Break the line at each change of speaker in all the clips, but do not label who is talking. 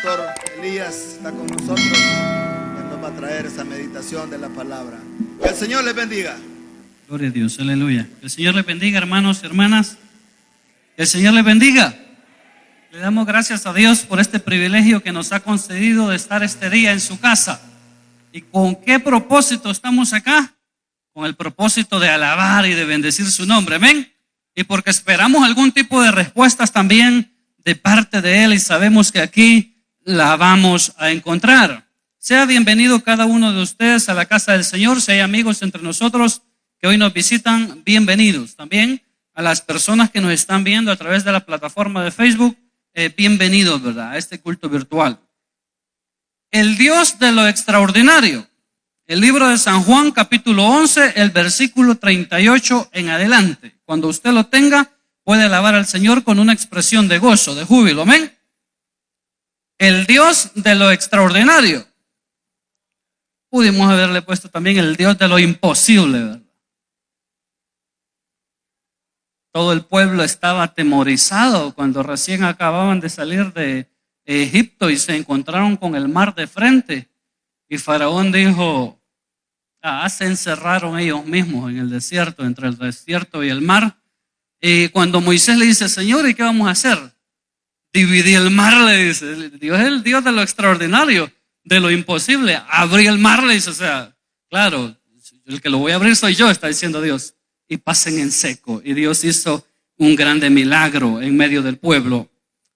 pastor Elías está con nosotros. Él nos va a traer esa meditación de la palabra. Que el Señor les bendiga.
Gloria a Dios, aleluya. Que el Señor les bendiga, hermanos y hermanas. Que el Señor les bendiga. Le damos gracias a Dios por este privilegio que nos ha concedido de estar este día en su casa. ¿Y con qué propósito estamos acá? Con el propósito de alabar y de bendecir su nombre, amén. Y porque esperamos algún tipo de respuestas también de parte de Él y sabemos que aquí la vamos a encontrar. Sea bienvenido cada uno de ustedes a la casa del Señor. Si hay amigos entre nosotros que hoy nos visitan, bienvenidos. También a las personas que nos están viendo a través de la plataforma de Facebook, bienvenidos, ¿verdad?, a este culto virtual. El Dios de lo extraordinario. El libro de San Juan, capítulo 11, el versículo 38 en adelante. Cuando usted lo tenga, puede alabar al Señor con una expresión de gozo, de júbilo, amén. El Dios de lo extraordinario. Pudimos haberle puesto también el Dios de lo imposible, ¿verdad? Todo el pueblo estaba atemorizado cuando recién acababan de salir de Egipto y se encontraron con el mar de frente. Y Faraón dijo, se encerraron ellos mismos en el desierto, entre el desierto y el mar. Y cuando Moisés le dice, Señor, ¿y qué vamos a hacer? Dividí el mar, le dice. Dios es el Dios de lo extraordinario, de lo imposible. Abrí el mar, le dice. O sea, claro, el que lo voy a abrir soy yo, está diciendo Dios. Y pasen en seco. Y Dios hizo un grande milagro en medio del pueblo.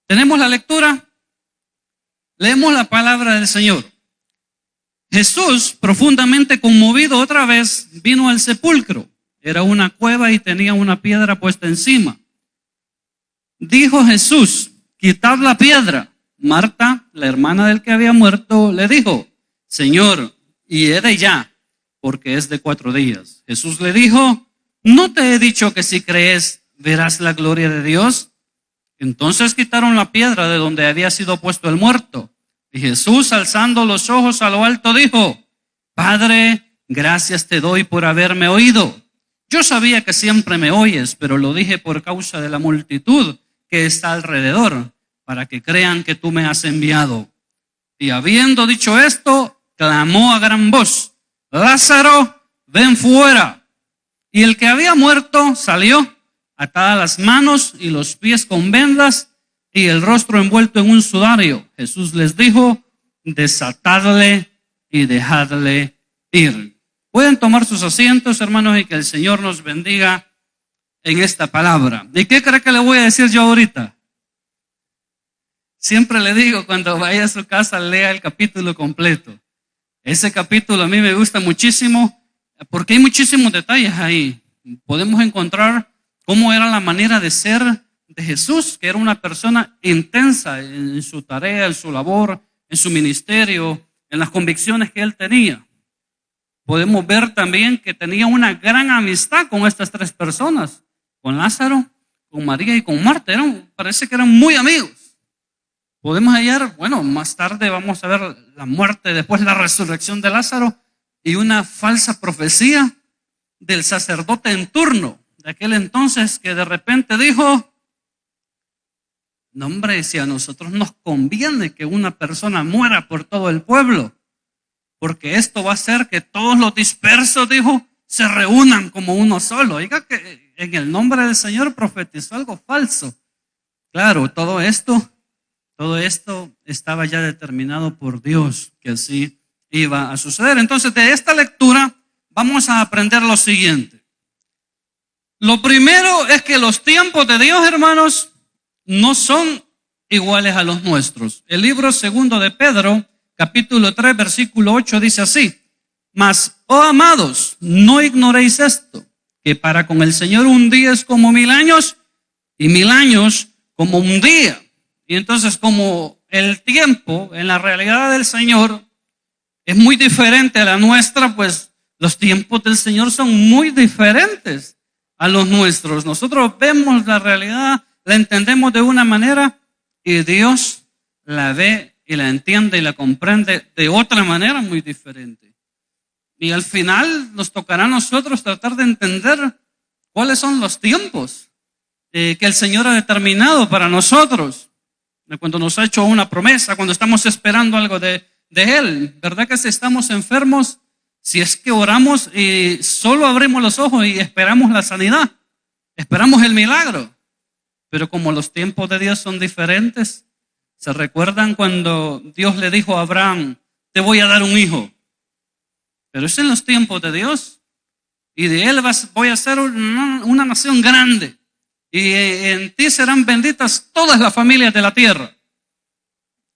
¿Tenemos la lectura? Leemos la palabra del Señor. Jesús, profundamente conmovido otra vez, vino al sepulcro. Era una cueva y tenía una piedra puesta encima. Dijo Jesús, quitad la piedra. Marta, la hermana del que había muerto, le dijo, Señor, hiede ya, porque es de 4 días. Jesús le dijo, ¿no te he dicho que si crees verás la gloria de Dios? Entonces quitaron la piedra de donde había sido puesto el muerto. Y Jesús, alzando los ojos a lo alto, dijo, Padre, gracias te doy por haberme oído. Yo sabía que siempre me oyes, pero lo dije por causa de la multitud que está alrededor, para que crean que tú me has enviado. Y habiendo dicho esto, clamó a gran voz, Lázaro, ven fuera. Y el que había muerto salió, atadas las manos y los pies con vendas, y el rostro envuelto en un sudario. Jesús les dijo, desatadle y dejadle ir. Pueden tomar sus asientos, hermanos, y que el Señor nos bendiga en esta palabra. ¿Y qué cree que le voy a decir yo ahorita? Siempre le digo, cuando vaya a su casa, lea el capítulo completo. Ese capítulo a mí me gusta muchísimo, porque hay muchísimos detalles ahí. Podemos encontrar cómo era la manera de ser de Jesús, que era una persona intensa en su tarea, en su labor, en su ministerio, en las convicciones que él tenía. Podemos ver también que tenía una gran amistad con estas 3 personas, con Lázaro, con María y con Marta. Parece que eran muy amigos. Podemos hallar, más tarde vamos a ver la muerte, después la resurrección de Lázaro y una falsa profecía del sacerdote en turno de aquel entonces que de repente dijo, no, hombre, si a nosotros nos conviene que una persona muera por todo el pueblo, porque esto va a hacer que todos los dispersos, dijo, se reúnan como uno solo. Oiga, que en el nombre del Señor profetizó algo falso. Claro, todo esto estaba ya determinado por Dios, que así iba a suceder. Entonces, de esta lectura vamos a aprender lo siguiente. Lo primero es que los tiempos de Dios, hermanos, no son iguales a los nuestros. El libro 2 de Pedro, capítulo 3, versículo 8, dice así, mas, oh amados, no ignoréis esto, que para con el Señor un día es como 1000 años, y 1000 años como un día. Y entonces, como el tiempo en la realidad del Señor es muy diferente a la nuestra, pues los tiempos del Señor son muy diferentes a los nuestros. Nosotros vemos la realidad, la entendemos de una manera y Dios la ve y la entiende y la comprende de otra manera muy diferente. Y al final nos tocará a nosotros tratar de entender cuáles son los tiempos que el Señor ha determinado para nosotros. cuando nos ha hecho una promesa, cuando estamos esperando algo de Él. ¿Verdad que si estamos enfermos, si es que oramos y solo abrimos los ojos y esperamos la sanidad, esperamos el milagro? Pero como los tiempos de Dios son diferentes, ¿se recuerdan cuando Dios le dijo a Abraham, te voy a dar un hijo? Pero es en los tiempos de Dios. Y de él voy a hacer una nación grande. Y en ti serán benditas todas las familias de la tierra.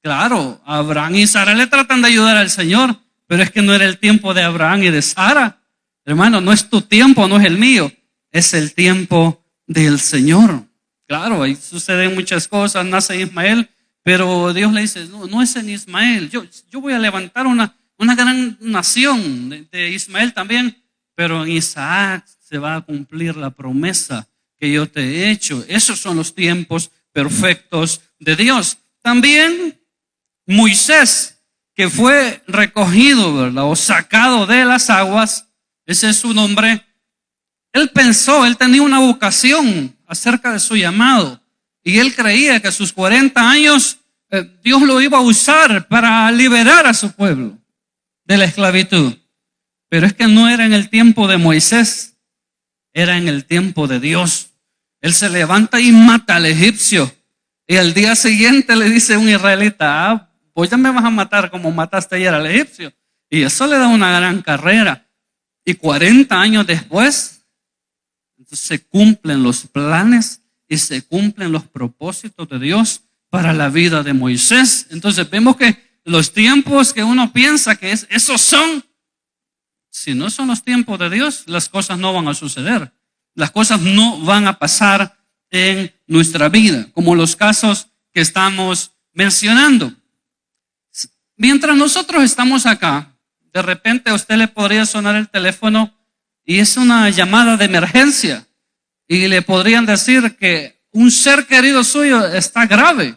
Claro, Abraham y Sara le tratan de ayudar al Señor, pero es que no era el tiempo de Abraham y de Sara. Hermano, no es tu tiempo, no es el mío, es el tiempo del Señor. Claro, ahí suceden muchas cosas, nace Ismael, pero Dios le dice, no es en Ismael, yo voy a levantar una gran nación de Ismael también, pero en Isaac se va a cumplir la promesa que yo te he hecho. Esos son los tiempos perfectos de Dios. También Moisés, que fue recogido, ¿verdad?, o sacado de las aguas, ese es su nombre. Él pensó, él tenía una vocación acerca de su llamado y él creía que a sus 40 años Dios lo iba a usar para liberar a su pueblo de la esclavitud. Pero es que no era en el tiempo de Moisés, era en el tiempo de Dios. Él se levanta y mata al egipcio y al día siguiente le dice a un israelita, pues ya me vas a matar como mataste ayer al egipcio. Y eso le da una gran carrera. Y 40 años después, entonces se cumplen los planes y se cumplen los propósitos de Dios para la vida de Moisés. Entonces vemos que los tiempos que uno piensa que esos son, si no son los tiempos de Dios, las cosas no van a suceder. Las cosas no van a pasar en nuestra vida, como los casos que estamos mencionando. Mientras nosotros estamos acá, de repente a usted le podría sonar el teléfono y es una llamada de emergencia y le podrían decir que un ser querido suyo está grave,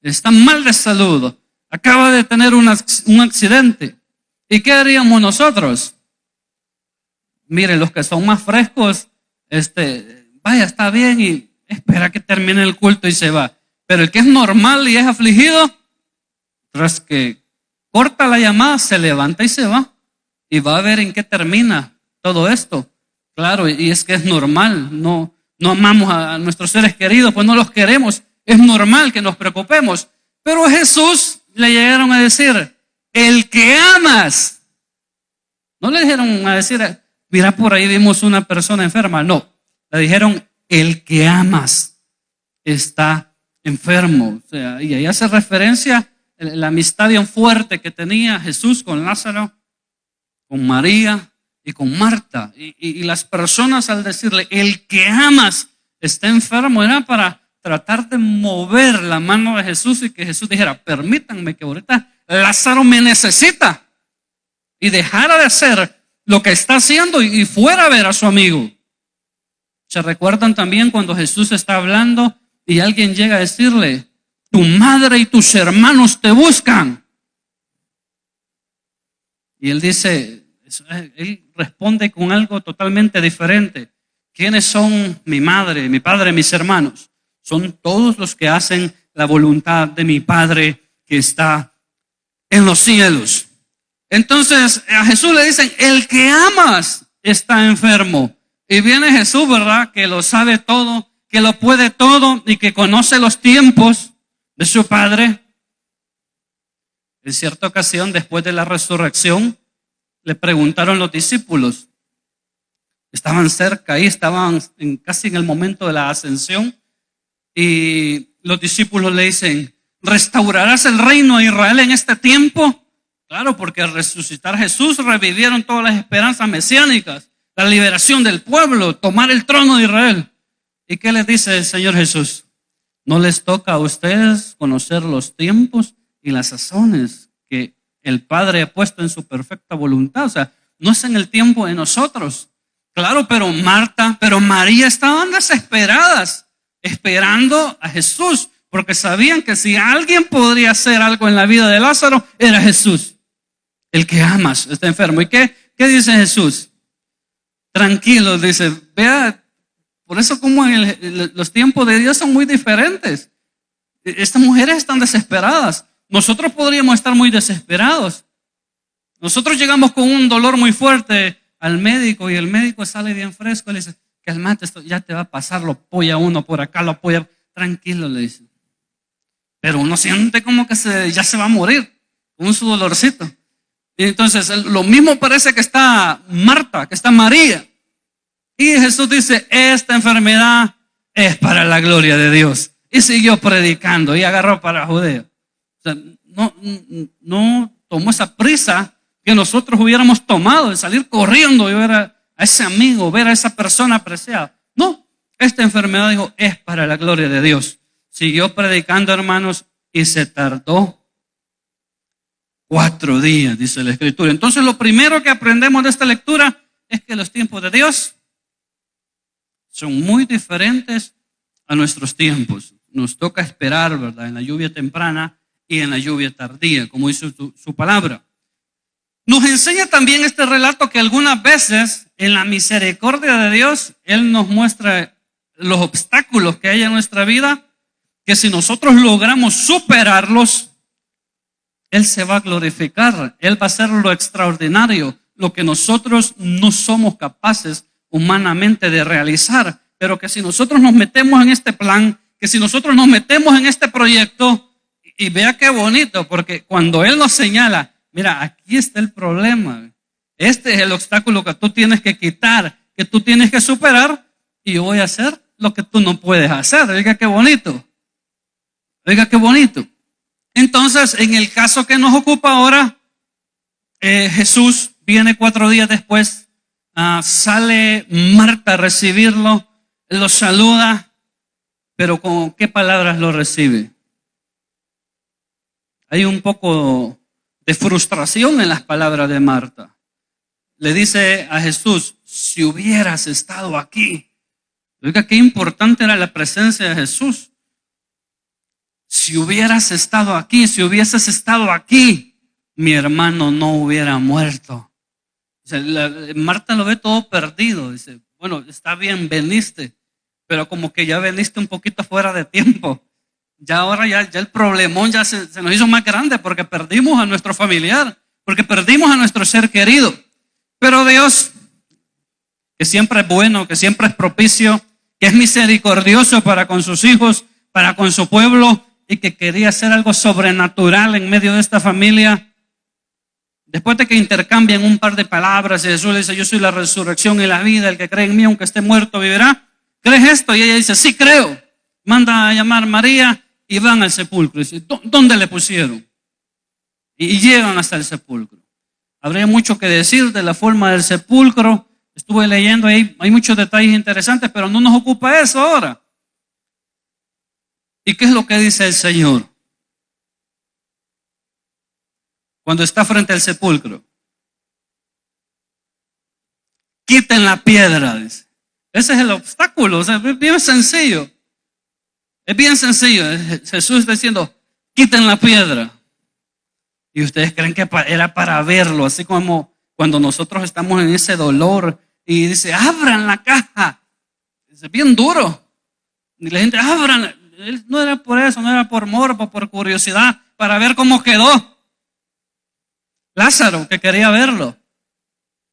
está mal de salud, acaba de tener un accidente. ¿Y qué haríamos nosotros? Mire, los que son más frescos, vaya, está bien y espera que termine el culto y se va. Pero el que es normal y es afligido, tras que corta la llamada, se levanta y se va. Y va a ver en qué termina todo esto. Claro, y es que es normal, no amamos a nuestros seres queridos, pues no los queremos. Es normal que nos preocupemos. Pero a Jesús le llegaron a decir, el que amas. No le dijeron a decir, mira, por ahí vimos una persona enferma. No, le dijeron, el que amas está enfermo. O sea, y ahí hace referencia a la amistad bien fuerte que tenía Jesús con Lázaro, con María y con Marta. Y las personas al decirle, el que amas está enfermo, era para tratar de mover la mano de Jesús y que Jesús dijera, permítanme que ahorita Lázaro me necesita. Y dejara de hacer lo que está haciendo y fuera a ver a su amigo. ¿Se recuerdan también cuando Jesús está hablando y alguien llega a decirle, tu madre y tus hermanos te buscan? Y él dice, él responde con algo totalmente diferente. ¿Quiénes son mi madre, mi padre, mis hermanos? Son todos los que hacen la voluntad de mi Padre que está en los cielos. Entonces a Jesús le dicen, el que amas está enfermo. Y viene Jesús, ¿verdad?, que lo sabe todo, que lo puede todo y que conoce los tiempos de su Padre. En cierta ocasión, después de la resurrección, le preguntaron los discípulos. Estaban cerca ahí, estaban casi en el momento de la ascensión. Y los discípulos le dicen, ¿restaurarás el reino de Israel en este tiempo? Claro, porque al resucitar Jesús revivieron todas las esperanzas mesiánicas, la liberación del pueblo, tomar el trono de Israel. ¿Y qué les dice el Señor Jesús? No les toca a ustedes conocer los tiempos y las sazones que el Padre ha puesto en su perfecta voluntad. O sea, no es en el tiempo de nosotros. Claro, pero Marta, pero María estaban desesperadas, esperando a Jesús, porque sabían que si alguien podría hacer algo en la vida de Lázaro, era Jesús. El que amas está enfermo. ¿Y qué dice Jesús? Tranquilo, dice, vea, por eso como los tiempos de Dios son muy diferentes. Estas mujeres están desesperadas. Nosotros podríamos estar muy desesperados. Nosotros llegamos con un dolor muy fuerte al médico y el médico sale bien fresco y le dice, calmate, esto ya te va a pasar, lo apoya uno por acá, lo apoya, tranquilo, le dice. Pero uno siente como que ya se va a morir con su dolorcito. Y entonces lo mismo parece que está Marta, que está María. Y Jesús dice, esta enfermedad es para la gloria de Dios. Y siguió predicando y agarró para Judea. O sea, no tomó esa prisa que nosotros hubiéramos tomado de salir corriendo y ver a ese amigo, ver a esa persona apreciada. No, esta enfermedad, dijo, es para la gloria de Dios. Siguió predicando, hermanos, y se tardó 4 días, dice la Escritura. Entonces, lo primero que aprendemos de esta lectura es que los tiempos de Dios son muy diferentes a nuestros tiempos. Nos toca esperar, ¿verdad?, en la lluvia temprana y en la lluvia tardía, como dice su palabra. Nos enseña también este relato que algunas veces en la misericordia de Dios, Él nos muestra los obstáculos que hay en nuestra vida, que si nosotros logramos superarlos, Él se va a glorificar, Él va a hacer lo extraordinario, lo que nosotros no somos capaces humanamente de realizar, pero que si nosotros nos metemos en este plan, que si nosotros nos metemos en este proyecto, y vea qué bonito, porque cuando Él nos señala, mira, aquí está el problema, este es el obstáculo que tú tienes que quitar, que tú tienes que superar, y yo voy a hacer lo que tú no puedes hacer. Oiga qué bonito, oiga qué bonito. Entonces, en el caso que nos ocupa ahora, Jesús viene 4 días después, sale Marta a recibirlo, lo saluda, pero ¿con qué palabras lo recibe? Hay un poco de frustración en las palabras de Marta. Le dice a Jesús, si hubieras estado aquí. Oiga, qué importante era la presencia de Jesús. Si hubieras estado aquí, si hubieses estado aquí, mi hermano no hubiera muerto. O sea, Marta lo ve todo perdido. Dice, bueno, está bien, veniste, pero como que ya veniste un poquito fuera de tiempo. Ya ahora ya el problemón ya se nos hizo más grande porque perdimos a nuestro familiar, porque perdimos a nuestro ser querido. Pero Dios, que siempre es bueno, que siempre es propicio, que es misericordioso para con sus hijos, para con su pueblo, y que quería hacer algo sobrenatural en medio de esta familia. Después de que intercambian un par de palabras y Jesús le dice, yo soy la resurrección y la vida, el que cree en mí aunque esté muerto vivirá. ¿Crees esto? Y ella dice, sí creo. Manda a llamar a María y van al sepulcro. Y dice, ¿dónde le pusieron? Y llegan hasta el sepulcro. Habría mucho que decir de la forma del sepulcro. Estuve leyendo ahí, hay muchos detalles interesantes, pero no nos ocupa eso ahora. ¿Y qué es lo que dice el Señor cuando está frente al sepulcro? Quiten la piedra, dice. Ese es el obstáculo, o sea, es bien sencillo. Es bien sencillo. Jesús está diciendo, quiten la piedra. Y ustedes creen que era para verlo, así como cuando nosotros estamos en ese dolor y dice, abran la caja. Es bien duro. Y la gente, abran. No era por eso, no era por morbo, por curiosidad, para ver cómo quedó Lázaro, que quería verlo.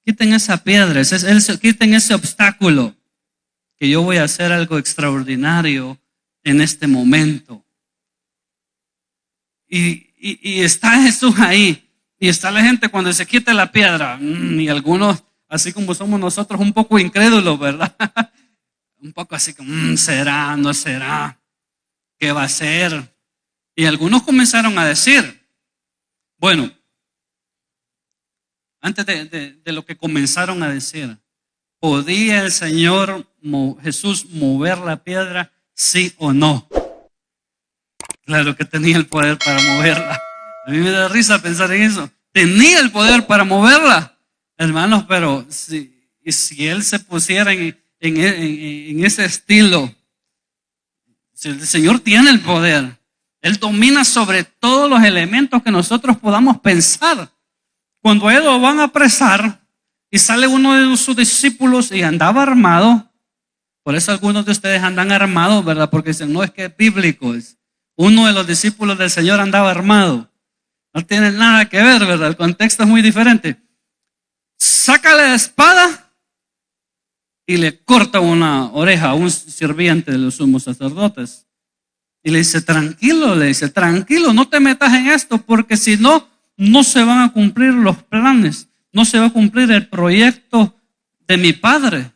Quiten esa piedra, quiten ese obstáculo, que yo voy a hacer algo extraordinario en este momento. Y está Jesús ahí, y está la gente cuando se quita la piedra, y algunos, así como somos nosotros, un poco incrédulos, ¿verdad? Un poco así como, ¿será? ¿No será? ¿Qué va a ser? Y algunos comenzaron a decir, bueno, antes de lo que comenzaron a decir, ¿podía el Señor Jesús mover la piedra, sí o no? Claro que tenía el poder para moverla. A mí me da risa pensar en eso. Tenía el poder para moverla, hermanos, pero si Él se pusiera en ese estilo, el Señor tiene el poder. Él domina sobre todos los elementos que nosotros podamos pensar. Cuando a Él lo van a apresar y sale uno de sus discípulos y andaba armado, por eso algunos de ustedes andan armados, ¿verdad? Porque dicen, no, es que es bíblico. Uno de los discípulos del Señor andaba armado. No tiene nada que ver, ¿verdad? El contexto es muy diferente. Saca la espada y le corta una oreja a un sirviente de los sumos sacerdotes. Y le dice, tranquilo, no te metas en esto, porque si no, no se van a cumplir los planes, no se va a cumplir el proyecto de mi Padre.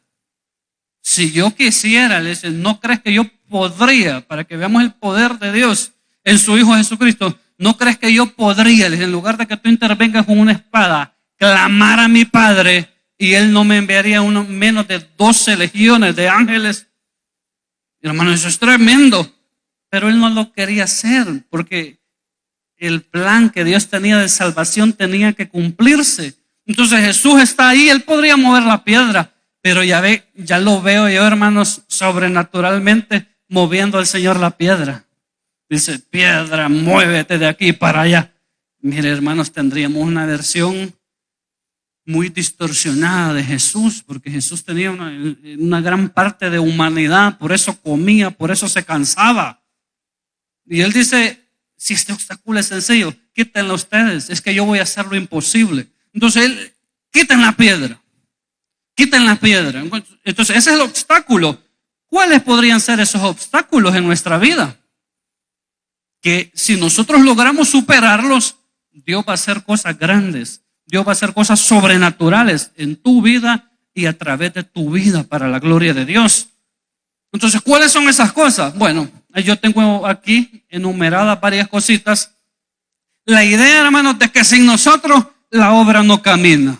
Si yo quisiera, le dice, ¿no crees que yo podría, para que veamos el poder de Dios en su Hijo Jesucristo, no crees que yo podría, le dice, en lugar de que tú intervengas con una espada, clamar a mi Padre y Él no me enviaría menos de 12 legiones de ángeles? Y hermano, eso es tremendo. Pero Él no lo quería hacer porque el plan que Dios tenía de salvación tenía que cumplirse. Entonces Jesús está ahí, Él podría mover la piedra, pero ya lo veo yo, hermanos, sobrenaturalmente moviendo al Señor la piedra. Dice, piedra, muévete de aquí para allá. Mire, hermanos, tendríamos una versión muy distorsionada de Jesús, porque Jesús tenía una gran parte de humanidad, por eso comía, por eso se cansaba. Y Él dice, si este obstáculo es sencillo, quítenlo ustedes, es que yo voy a hacer lo imposible. Entonces Él, quiten la piedra. Entonces ese es el obstáculo. ¿Cuáles podrían ser esos obstáculos en nuestra vida? Que si nosotros logramos superarlos, Dios va a hacer cosas grandes. Dios va a hacer cosas sobrenaturales en tu vida y a través de tu vida para la gloria de Dios. Entonces, ¿cuáles son esas cosas? Bueno, yo tengo aquí enumeradas varias cositas. La idea, hermanos, de que sin nosotros la obra no camina.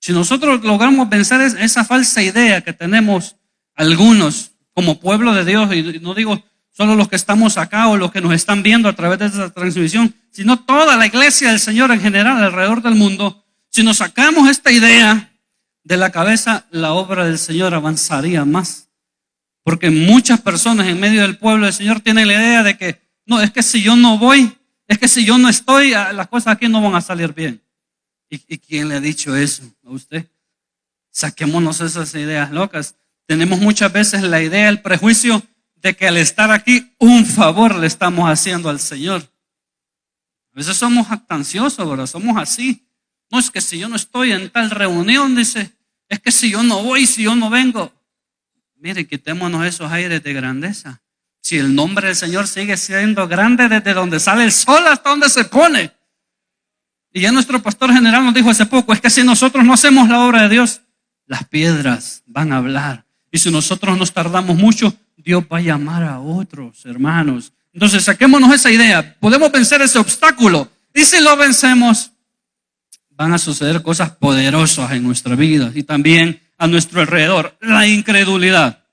Si nosotros logramos vencer esa falsa idea que tenemos algunos como pueblo de Dios, y no digo solo los que estamos acá o los que nos están viendo a través de esta transmisión, sino toda la iglesia del Señor en general alrededor del mundo, si nos sacamos esta idea de la cabeza, la obra del Señor avanzaría más. Porque muchas personas en medio del pueblo del Señor tienen la idea de que, no, es que si yo no voy, es que si yo no estoy, las cosas aquí no van a salir bien. ¿Y quién le ha dicho eso a usted? Saquémonos esas ideas locas. Tenemos muchas veces la idea, el prejuicio de que al estar aquí un favor le estamos haciendo al Señor. A veces somos jactanciosos, ¿verdad? Somos así. No, es que si yo no estoy en tal reunión, dice, es que si yo no voy, si yo no vengo. Mire, quitémonos esos aires de grandeza. Si el nombre del Señor sigue siendo grande desde donde sale el sol hasta donde se pone. Y ya nuestro pastor general nos dijo hace poco, es que si nosotros no hacemos la obra de Dios, las piedras van a hablar. Y si nosotros nos tardamos mucho, Dios va a llamar a otros hermanos. Entonces saquémonos esa idea. Podemos vencer ese obstáculo. Y si lo vencemos, van a suceder cosas poderosas en nuestra vida y también a nuestro alrededor. La incredulidad.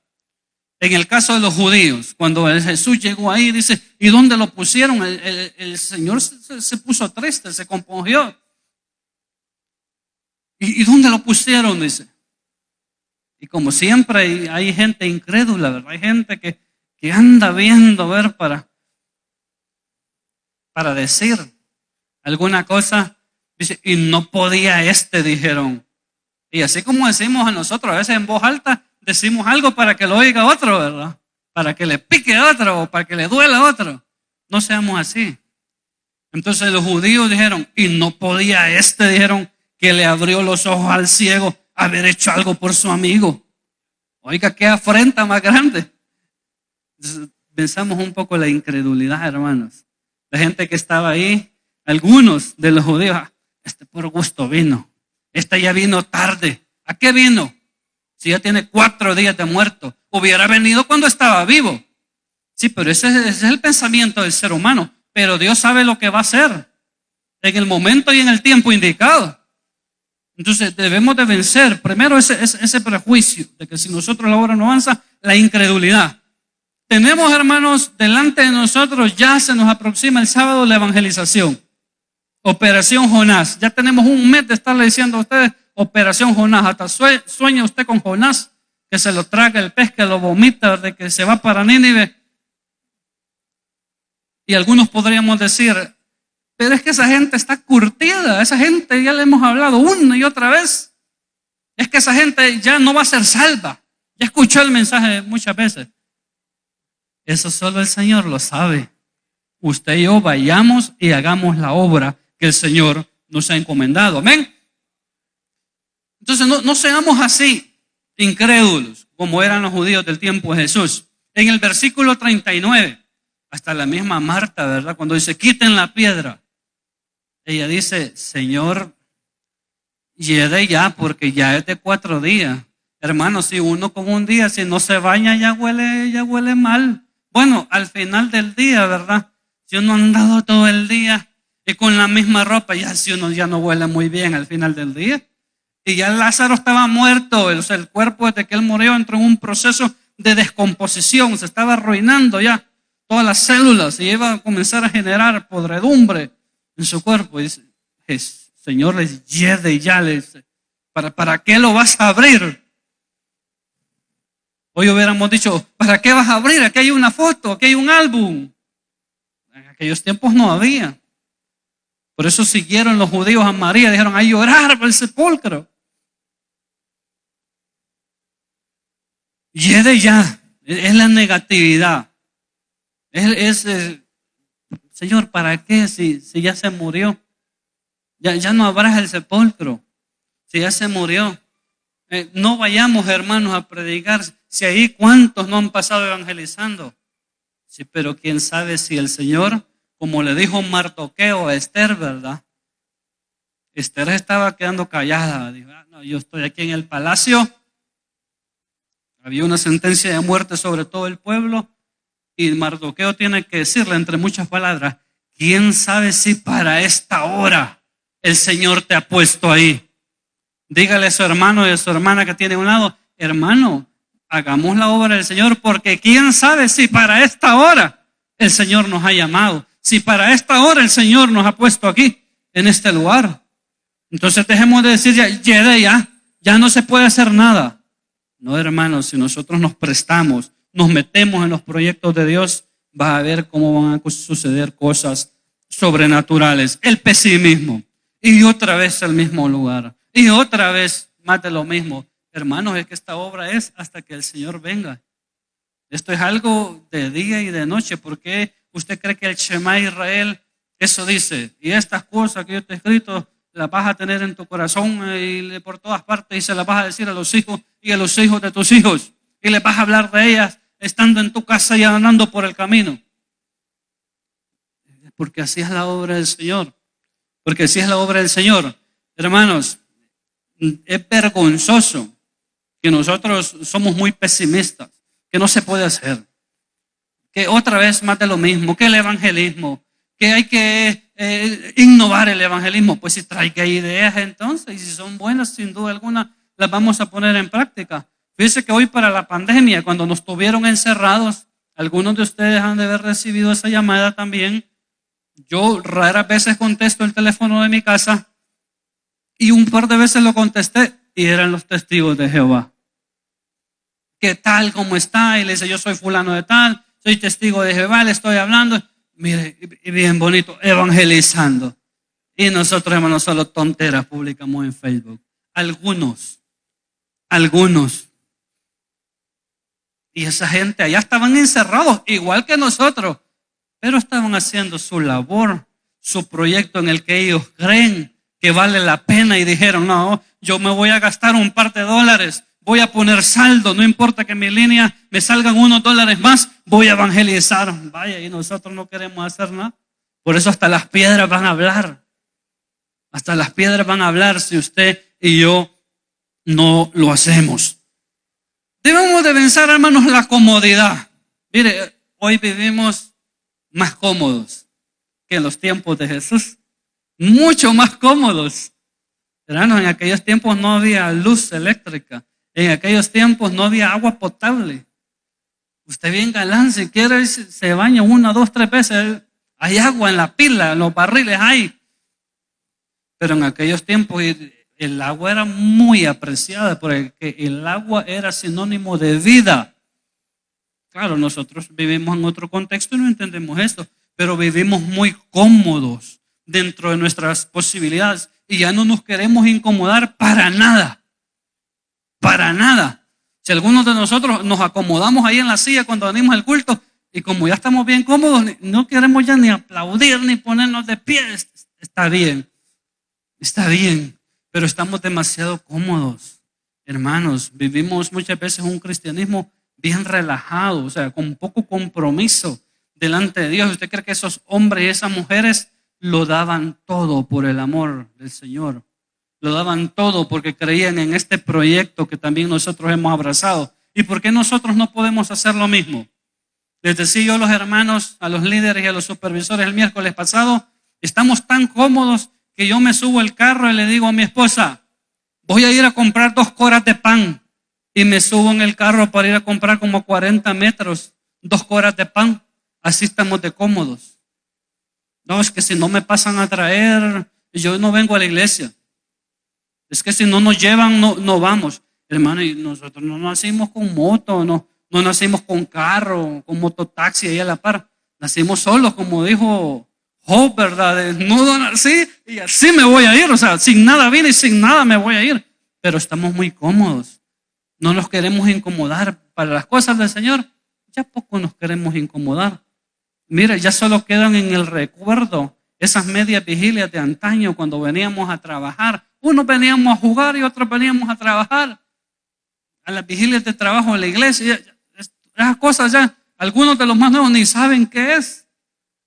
En el caso de los judíos, cuando Jesús llegó ahí, dice, ¿y dónde lo pusieron? El Señor se puso triste, se compungió. ¿Y dónde lo pusieron? Dice. Y como siempre hay gente incrédula, ¿verdad? Hay gente que anda viendo, ver para decir alguna cosa. Dice, y no podía dijeron. Y así como decimos a nosotros, a veces en voz alta, decimos algo para que lo oiga otro, ¿verdad? Para que le pique a otro o para que le duela a otro. No seamos así. Entonces los judíos dijeron, y no podía dijeron, que le abrió los ojos al ciego, haber hecho algo por su amigo. Oiga, qué afrenta más grande. Entonces, pensamos un poco la incredulidad, hermanos. La gente que estaba ahí, algunos de los judíos, por gusto vino. Ya vino tarde. ¿A qué vino? Si ya tiene 4 días de muerto, hubiera venido cuando estaba vivo. Sí, pero ese es el pensamiento del ser humano. Pero Dios sabe lo que va a hacer en el momento y en el tiempo indicado. Entonces debemos de vencer primero ese prejuicio de que si nosotros la obra no avanza, la incredulidad. Tenemos, hermanos, delante de nosotros, ya se nos aproxima el sábado la evangelización. Operación Jonás. Ya tenemos un mes de estarle diciendo a ustedes, Operación Jonás. Hasta sueña usted con Jonás, que se lo traga el pez, que lo vomita, de que se va para Nínive. Y algunos podríamos decir, pero es que esa gente está curtida, esa gente ya le hemos hablado una y otra vez. Es que esa gente ya no va a ser salva. Ya escuchó el mensaje muchas veces. Eso solo el Señor lo sabe. Usted y yo vayamos y hagamos la obra que el Señor nos ha encomendado. Amén. Entonces no seamos así, incrédulos, como eran los judíos del tiempo de Jesús. En el versículo 39, hasta la misma Marta, ¿verdad? Cuando dice, quiten la piedra. Ella dice, Señor, llegue ya, porque ya es de 4 días. Hermano, si uno con un día, si no se baña, ya huele mal. Bueno, al final del día, ¿verdad? Si uno ha andado todo el día y con la misma ropa, ya si uno ya no huele muy bien al final del día. Y ya Lázaro estaba muerto, o sea, el cuerpo desde que él murió entró en un proceso de descomposición, se estaba arruinando ya todas las células y iba a comenzar a generar podredumbre en su cuerpo. Y dice, Señor, les hiede ya, ¿para qué lo vas a abrir? Hoy hubiéramos dicho, ¿para qué vas a abrir? Aquí hay una foto, aquí hay un álbum. En aquellos tiempos no había. Por eso siguieron los judíos a María, dijeron, a llorar por el sepulcro. Hiede ya, es la negatividad. Señor, ¿para qué? Si ya se murió. Ya no habrá el sepulcro. Si ya se murió. No vayamos, hermanos, a predicar. Si ahí cuántos no han pasado evangelizando. Sí, pero quién sabe si el Señor, como le dijo Mardoqueo a Esther, ¿verdad? Esther estaba quedando callada. Dijo, no, yo estoy aquí en el palacio. Había una sentencia de muerte sobre todo el pueblo. Y Mardoqueo tiene que decirle entre muchas palabras, quién sabe si para esta hora el Señor te ha puesto ahí. Dígale a su hermano y a su hermana que tiene a un lado, hermano, hagamos la obra del Señor, porque quién sabe si para esta hora el Señor nos ha llamado, si para esta hora el Señor nos ha puesto aquí, en este lugar. Entonces dejemos de decir ya no se puede hacer nada. No, hermanos, si nosotros nos prestamos, nos metemos en los proyectos de Dios, va a ver cómo van a suceder cosas sobrenaturales. El pesimismo. Y otra vez el mismo lugar. Y otra vez más de lo mismo. Hermanos, es que esta obra es hasta que el Señor venga. Esto es algo de día y de noche. ¿Por qué usted cree que el Shema Israel eso dice? Y estas cosas que yo te he escrito las vas a tener en tu corazón y por todas partes y se las vas a decir a los hijos y a los hijos de tus hijos. Y les vas a hablar de ellas estando en tu casa y andando por el camino. Porque así es la obra del Señor. Porque así es la obra del Señor. Hermanos, es vergonzoso que nosotros somos muy pesimistas, que no se puede hacer. Que otra vez más de lo mismo, que el evangelismo, que hay que innovar el evangelismo. Pues si traiga ideas entonces, y si son buenas, sin duda alguna, las vamos a poner en práctica. Fíjense que hoy para la pandemia, cuando nos tuvieron encerrados, algunos de ustedes han de haber recibido esa llamada también. Yo raras veces contesto el teléfono de mi casa y un par de veces lo contesté y eran los testigos de Jehová. ¿Qué tal? ¿Cómo está? Y le dice, yo soy fulano de tal, soy testigo de Jehová, le estoy hablando. Mire, y bien bonito, evangelizando. Y nosotros, hermanos, solo tonteras publicamos en Facebook. Algunos. Y esa gente allá estaban encerrados, igual que nosotros, pero estaban haciendo su labor, su proyecto en el que ellos creen que vale la pena y dijeron, no, yo me voy a gastar un par de dólares, voy a poner saldo, no importa que en mi línea me salgan unos dólares más, voy a evangelizar. Vaya, y nosotros no queremos hacer nada. Por eso hasta las piedras van a hablar. Hasta las piedras van a hablar si usted y yo no lo hacemos. Debemos de pensar, hermanos, la comodidad. Mire, hoy vivimos más cómodos que en los tiempos de Jesús. Mucho más cómodos. Hermanos, en aquellos tiempos no había luz eléctrica. En aquellos tiempos no había agua potable. Usted bien galán, si quiere se baña 1, 2, 3 veces. Hay agua en la pila, en los barriles hay. Pero en aquellos tiempos el agua era muy apreciada porque el agua era sinónimo de vida. Claro, nosotros vivimos en otro contexto y no entendemos esto, pero vivimos muy cómodos dentro de nuestras posibilidades y ya no nos queremos incomodar para nada. Para nada. Si algunos de nosotros nos acomodamos ahí en la silla cuando venimos al culto, Y como ya estamos bien cómodos, no queremos ya ni aplaudir ni ponernos de pie. Está bien, pero estamos demasiado cómodos. Hermanos, vivimos muchas veces un cristianismo bien relajado, o sea, con poco compromiso delante de Dios. ¿Usted cree que esos hombres y esas mujeres lo daban todo por el amor del Señor? Lo daban todo porque creían en este proyecto que también nosotros hemos abrazado. ¿Y por qué nosotros no podemos hacer lo mismo? Les decía yo a los hermanos, a los líderes y a los supervisores el miércoles pasado, estamos tan cómodos que yo me subo al carro y le digo a mi esposa, voy a ir a comprar 2 coras de pan. Y me subo en el carro para ir a comprar como 40 metros, 2 coras de pan. Así estamos de cómodos. No, es que si no me pasan a traer, yo no vengo a la iglesia. Es que si no nos llevan, no vamos. Hermano, y nosotros no nacimos con moto, no nacimos con carro, con mototaxi ahí a la par. Nacimos solos, como dijo Job, ¿verdad? Desnudo nací y así me voy a ir. O sea, sin nada vine y sin nada me voy a ir. Pero estamos muy cómodos. No nos queremos incomodar para las cosas del Señor. Ya poco nos queremos incomodar. Mira, ya solo quedan en el recuerdo esas medias vigilias de antaño cuando veníamos a trabajar. Unos veníamos a jugar y otros veníamos a trabajar. A las vigilias de trabajo en la iglesia. Esas cosas ya, algunos de los más nuevos ni saben qué es.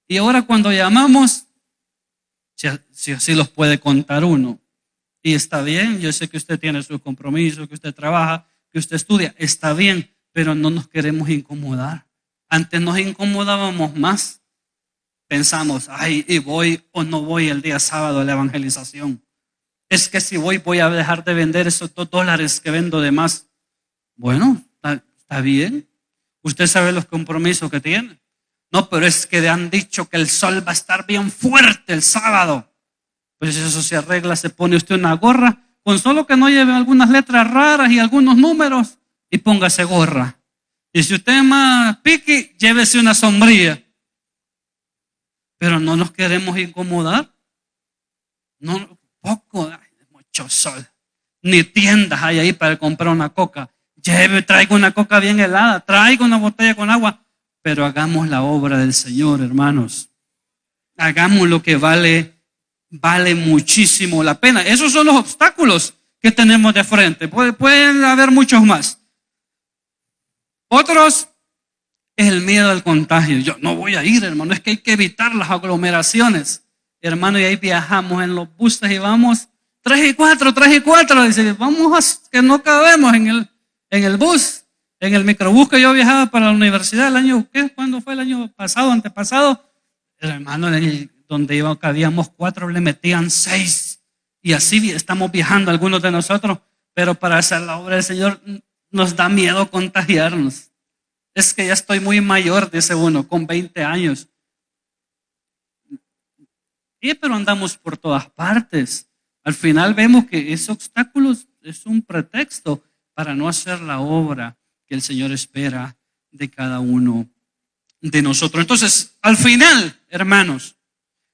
Y ahora cuando llamamos, si así los puede contar uno. Y está bien, yo sé que usted tiene sus compromisos, que usted trabaja, que usted estudia. Está bien, pero no nos queremos incomodar. Antes nos incomodábamos más. Pensamos, ay, y voy o no voy el día sábado a la evangelización. Es que si voy a dejar de vender esos $2 que vendo de más. Bueno, está bien. Usted sabe los compromisos que tiene. No, pero es que le han dicho que el sol va a estar bien fuerte el sábado. Pues eso se arregla, se pone usted una gorra, con solo que no lleve algunas letras raras y algunos números, y póngase gorra. Y si usted es más piqui, llévese una sombrilla. Pero no nos queremos incomodar. No, poco, mucho sol. Ni tiendas hay ahí para comprar una coca. Traigo una coca bien helada, traigo una botella con agua. Pero hagamos la obra del Señor, hermanos. Hagamos lo que vale muchísimo la pena. Esos son los obstáculos que tenemos de frente. Pueden haber muchos más. Otros es el miedo al contagio. Yo no voy a ir, hermano, es que hay que evitar las aglomeraciones. Hermano, y ahí viajamos en los buses y vamos 3 y 4. Dice, vamos a que no cabemos en el bus, en el microbús que yo viajaba para la universidad el año, ¿cuándo fue? El año pasado, antepasado. Hermano, donde cabíamos 4, le metían 6. Y así estamos viajando algunos de nosotros, pero para hacer la obra del Señor nos da miedo contagiarnos. Es que ya estoy muy mayor, dice uno, con 20 años. Pero andamos por todas partes. Al final vemos que esos obstáculos es un pretexto para no hacer la obra que el Señor espera de cada uno de nosotros. Entonces, al final, hermanos,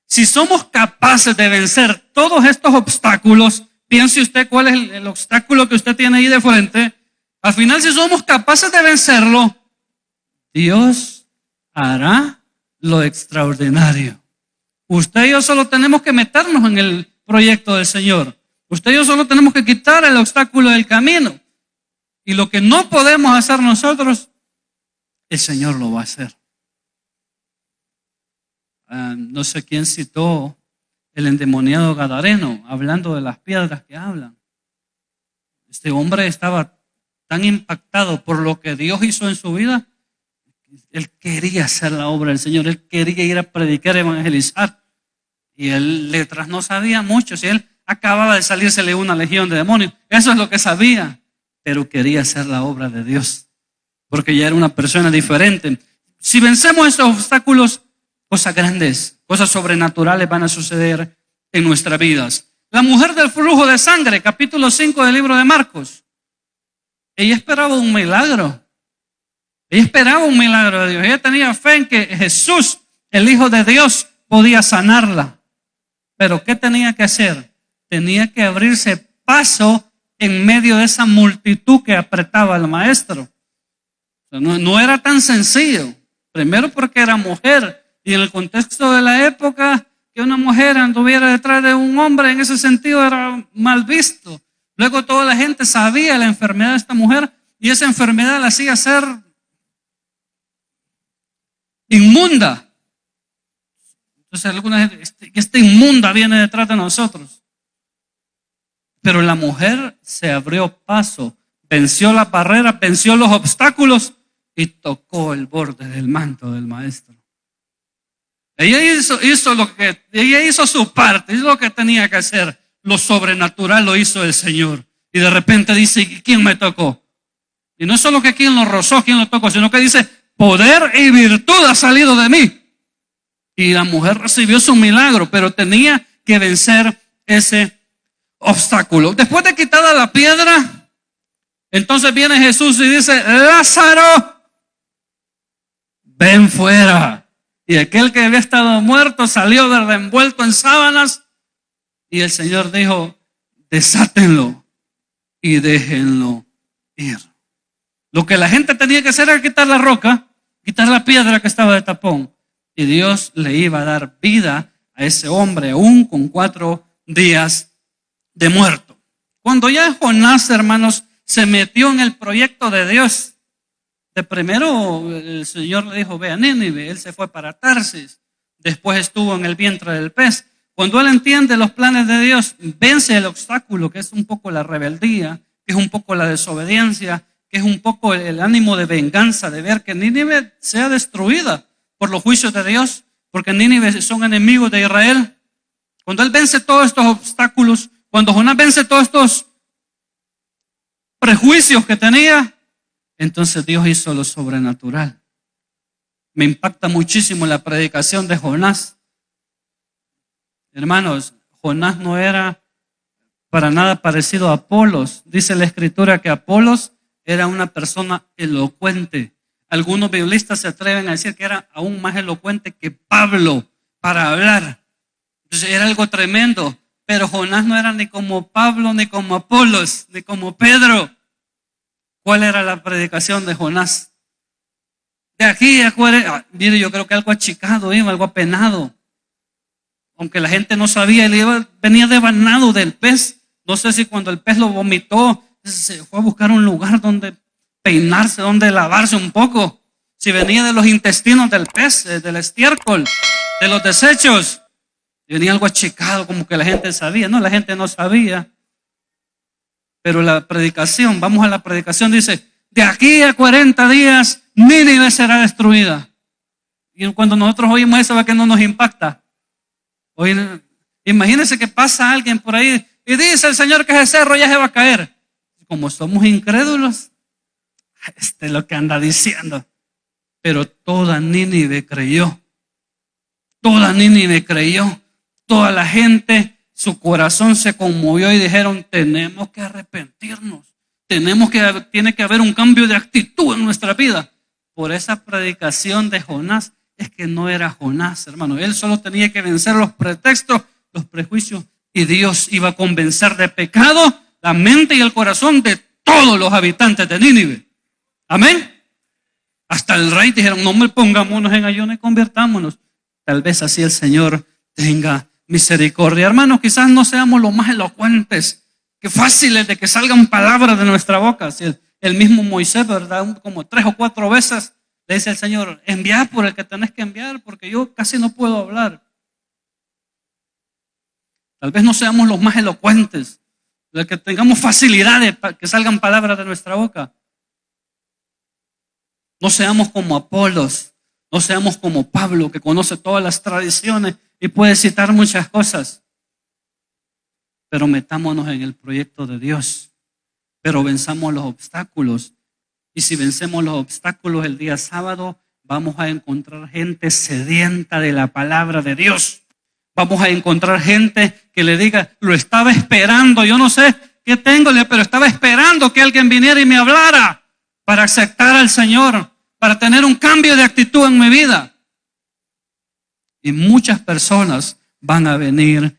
si somos capaces de vencer todos estos obstáculos, piense usted cuál es el obstáculo que usted tiene ahí de frente. Al final, si somos capaces de vencerlo, Dios hará lo extraordinario. Usted y yo solo tenemos que meternos en el proyecto del Señor. Usted y yo solo tenemos que quitar el obstáculo del camino. Y lo que no podemos hacer nosotros, el Señor lo va a hacer. No sé quién citó el endemoniado gadareno, hablando de las piedras que hablan. Este hombre estaba tan impactado por lo que Dios hizo en su vida. Él quería hacer la obra del Señor, él quería ir a predicar, evangelizar. Y él letras no sabía mucho, si él acababa de salírsele una legión de demonios, eso es lo que sabía, pero quería hacer la obra de Dios, porque ya era una persona diferente. Si vencemos esos obstáculos, cosas grandes, cosas sobrenaturales van a suceder en nuestras vidas. La mujer del flujo de sangre, capítulo 5 del libro de Marcos, ella esperaba un milagro. Ella esperaba un milagro de Dios. Ella tenía fe en que Jesús, el Hijo de Dios, podía sanarla. Pero ¿qué tenía que hacer? Tenía que abrirse paso en medio de esa multitud que apretaba al maestro. No era tan sencillo. Primero porque era mujer, y en el contexto de la época, que una mujer anduviera detrás de un hombre en ese sentido era mal visto. Luego toda la gente sabía la enfermedad de esta mujer, y esa enfermedad la hacía ser inmunda. Entonces alguna gente, esta inmunda viene detrás de nosotros. Pero la mujer se abrió paso, venció la barrera, venció los obstáculos y tocó el borde del manto del maestro. Ella hizo su parte, hizo lo que tenía que hacer. Lo sobrenatural lo hizo el Señor. Y de repente dice, ¿quién me tocó? Y no es solo que quién lo rozó, quién lo tocó, sino que dice, poder y virtud ha salido de mí. Y la mujer recibió su milagro, pero tenía que vencer ese obstáculo. Después de quitada la piedra, entonces viene Jesús y dice, Lázaro, ven fuera. Y aquel que había estado muerto salió envuelto en sábanas, y el Señor dijo, desátenlo y déjenlo ir. Lo que la gente tenía que hacer era quitar la roca, quitar la piedra que estaba de tapón, y Dios le iba a dar vida a ese hombre aún con 4 días de muerto. Cuando ya Jonás, hermanos, se metió en el proyecto de Dios, de primero el Señor le dijo, ve a Nínive, él se fue para Tarsis, después estuvo en el vientre del pez. Cuando él entiende los planes de Dios, vence el obstáculo, que es un poco la rebeldía, que es un poco la desobediencia, que es un poco el ánimo de venganza, de ver que Nínive sea destruida por los juicios de Dios, porque Nínive son enemigos de Israel. Cuando él vence todos estos obstáculos, cuando Jonás vence todos estos prejuicios que tenía, entonces Dios hizo lo sobrenatural. Me impacta muchísimo la predicación de Jonás. Hermanos, Jonás no era para nada parecido a Apolos. Dice la Escritura que Apolos era una persona elocuente. Algunos biblistas se atreven a decir que era aún más elocuente que Pablo para hablar. Entonces era algo tremendo. Pero Jonás no era ni como Pablo, ni como Apolos, ni como Pedro. ¿Cuál era la predicación de Jonás? De aquí a 40, mire, yo creo que algo achicado, algo apenado. Aunque la gente no sabía, él venía devanado del pez. No sé si cuando el pez lo vomitó, se fue a buscar un lugar donde peinarse, donde lavarse un poco. Si venía de los intestinos del pez, del estiércol, de los desechos, venía algo achicado, como que la gente sabía. No, la gente no sabía. Pero la predicación, vamos a la predicación, dice, de aquí a 40 días, Nínive será destruida. Y cuando nosotros oímos eso, ¿a qué no nos impacta? Oye, imagínense que pasa alguien por ahí y dice el Señor que ese cerro ya se va a caer. Como somos incrédulos, este es lo que anda diciendo. Pero toda Nínive creyó. Toda Nínive creyó. Toda la gente, su corazón se conmovió y dijeron, tenemos que arrepentirnos. Tiene que haber un cambio de actitud en nuestra vida. Por esa predicación de Jonás, es que no era Jonás, hermano. Él solo tenía que vencer los pretextos, los prejuicios, y Dios iba a convencer de pecado la mente y el corazón de todos los habitantes de Nínive. Amén. Hasta el rey dijeron, no, hombre, pongámonos en ayuno y convirtámonos. Tal vez así el Señor tenga misericordia. Hermanos, quizás no seamos los más elocuentes, que fáciles de que salgan palabras de nuestra boca. Si el mismo Moisés, ¿verdad? Como 3 o 4 veces le dice al Señor, envía por el que tenés que enviar, porque yo casi no puedo hablar. Tal vez no seamos los más elocuentes, de que tengamos facilidad de que salgan palabras de nuestra boca. No seamos como Apolos, no seamos como Pablo, que conoce todas las tradiciones y puede citar muchas cosas. Pero metámonos en el proyecto de Dios. Pero venzamos los obstáculos. Y si vencemos los obstáculos el día sábado, vamos a encontrar gente sedienta de la palabra de Dios. Vamos a encontrar gente que le diga, lo estaba esperando, yo no sé qué tengo, pero estaba esperando que alguien viniera y me hablara para aceptar al Señor, para tener un cambio de actitud en mi vida. Y muchas personas van a venir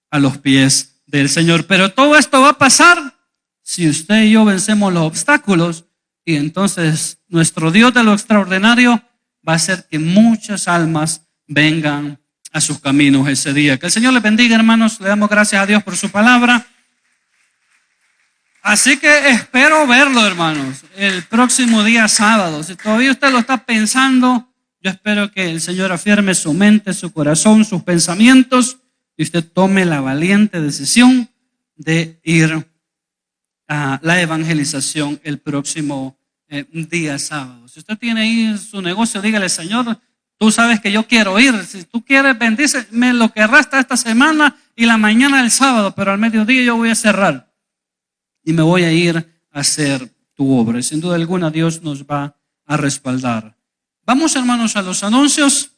a los pies del Señor. Pero todo esto va a pasar si usted y yo vencemos los obstáculos, y entonces nuestro Dios de lo extraordinario va a hacer que muchas almas vengan a sus caminos ese día. Que el Señor les bendiga, hermanos. Le damos gracias a Dios por su palabra. Así que espero verlo, hermanos, el próximo día sábado. Si todavía usted lo está pensando, yo espero que el Señor afirme su mente, su corazón, sus pensamientos y usted tome la valiente decisión de ir a la evangelización el próximo día sábado. Si usted tiene ahí su negocio, dígale: Señor, tú sabes que yo quiero ir. Si tú quieres, bendíceme lo que resta esta semana y la mañana del sábado, pero al mediodía yo voy a cerrar y me voy a ir a hacer tu obra. Y sin duda alguna Dios nos va a respaldar. Vamos, hermanos, a los anuncios.